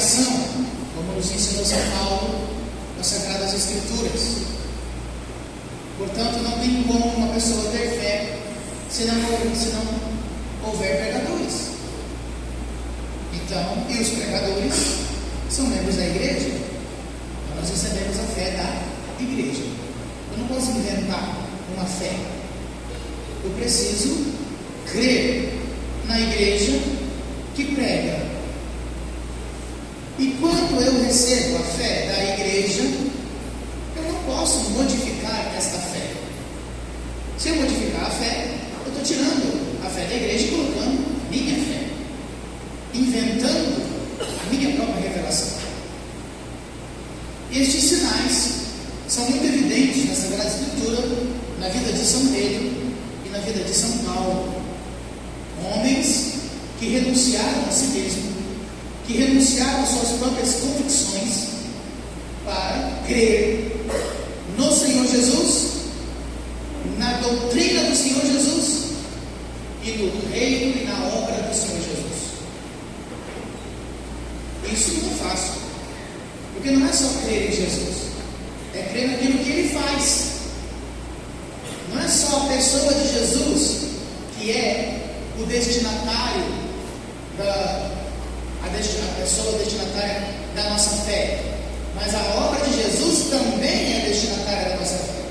criação, como nos ensinou São Paulo nas Sagradas Escrituras. Portanto, não tem como uma pessoa ter fé se não houver pregadores. Então, e os pregadores são membros da igreja. Então, nós recebemos a fé da igreja. Eu não posso inventar uma fé. Eu preciso crer na igreja que prega. E quando eu recebo a fé da igreja, eu não posso modificar esta fé. Se eu modificar a fé, eu estou tirando a fé da igreja e colocando minha fé, inventando a minha própria revelação. Estes sinais são muito evidentes na Sagrada Escritura, na vida de São Pedro e na vida de São Paulo. Homens que renunciaram a si mesmo, que renunciaram às suas próprias convicções para crer no Senhor Jesus, na doutrina do Senhor Jesus e no reino e na obra do Senhor Jesus. Isso não é fácil, porque não é só crer em Jesus, é crer naquilo que Ele faz. Não é só a pessoa de Jesus que é o destinatário a pessoa destinatária da nossa fé, mas a obra de Jesus também é destinatária da nossa fé.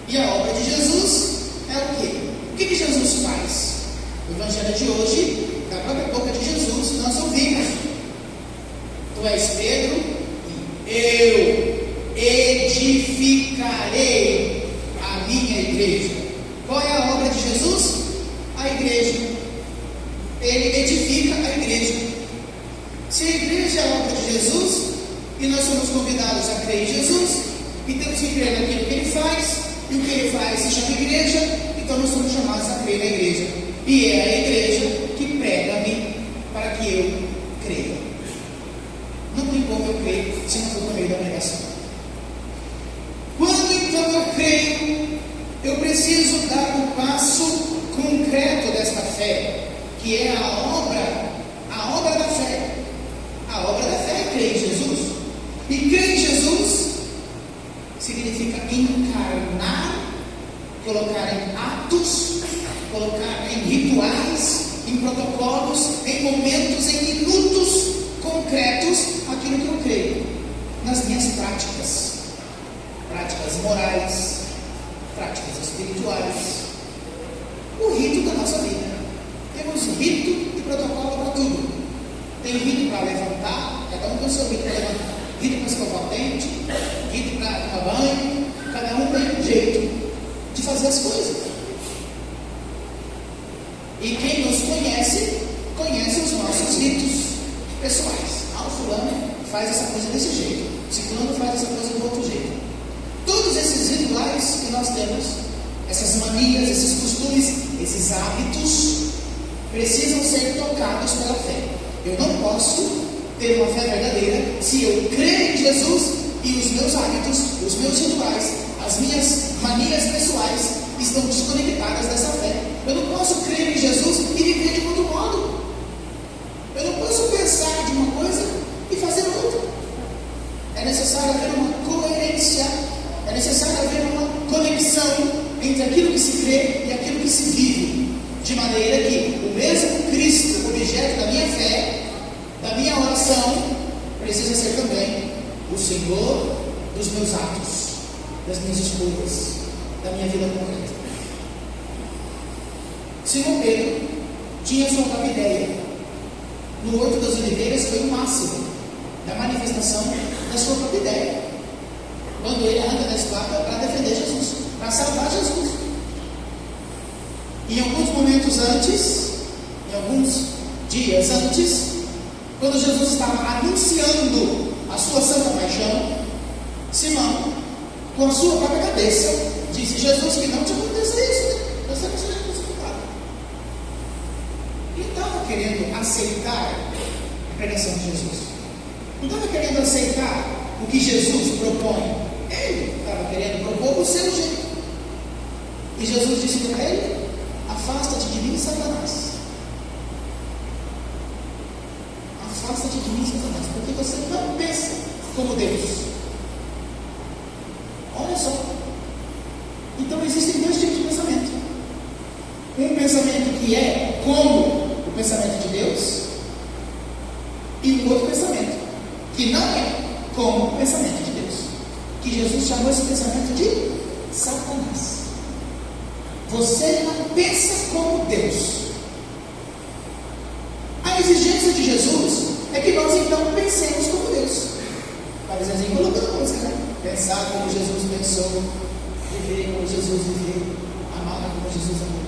E a obra de Jesus é o quê? O que Jesus faz? O Evangelho de hoje, da própria boca de Jesus, nós ouvimos: Tu és Pedro, e eu edificarei a minha igreja. Qual é a obra de Jesus? A igreja. Ele edifica a igreja. Se a igreja é a obra de Jesus, e nós somos convidados a crer em Jesus, e temos que crer naquilo que Ele faz, e o que Ele faz se chama igreja, então nós somos chamados a crer na igreja. E é a igreja que prega-me para que eu creia. Não tem como eu crer se não for por meio da pregação. Quando então eu creio, eu preciso dar um passo concreto desta fé, que é a obra da fé. A obra da fé é crer em Jesus. E crer em Jesus significa encarnar, colocar em atos, colocar em rituais, em protocolos, em momentos, em minutos concretos, aquilo que eu creio, nas minhas práticas morais, práticas espirituais, o rito da nossa vida. Temos rito e protocolo para tudo. Tem rito para levantar, cada um tem o seu rito para levantar, rito para escovar o dente, rito para tomar banho, cada um tem um jeito de fazer as coisas. E quem nos conhece os nossos ritos pessoais. O fulano faz essa coisa desse jeito, o ciclano faz essa coisa do outro jeito. Todos esses rituais que nós temos, essas manias, esses costumes, esses hábitos, precisam ser tocados pela fé. Eu não posso ter uma fé verdadeira se eu crer em Jesus e os meus hábitos, os meus rituais, as minhas manias pessoais estão desconectadas dessa fé. Eu não posso crer em Jesus e viver de outro modo. Eu não posso pensar de uma coisa e fazer outra. É necessário haver uma coerência, é necessário haver uma conexão entre aquilo que se crê e aquilo que se vive, de maneira que o mesmo Cristo, objeto da minha fé, da minha oração, precisa ser também o Senhor dos meus atos, das minhas escolhas, da minha vida concreta. Simão Pedro tinha sua própria ideia. No Horto das Oliveiras foi o máximo da manifestação da sua própria ideia, quando ele anda na espada para defender Jesus, para salvar Jesus. Em alguns momentos antes, em alguns dias antes, quando Jesus estava anunciando a sua santa paixão, Simão, com a sua própria cabeça, disse: Jesus, que não te aconteça isso, você não seja crucificado. Ele estava querendo aceitar a pregação de Jesus, não estava querendo aceitar o que Jesus propõe, ele estava querendo propor o seu jeito. E Jesus disse para ele: afasta-te de mim, Satanás. Afasta-te de mim, Satanás, porque você como Deus. Olha só. Então existem dois tipos de pensamento. Um pensamento que é como o pensamento de Deus, e um outro pensamento que não é como o pensamento de Deus, que Jesus chamou esse pensamento de Satanás. Você não pensa como Deus. A exigência de Jesus é que nós então pensemos como Deus. Talvez assim, colocando a música, né? Pensar como Jesus pensou, viver como Jesus viveu, amar como Jesus amou.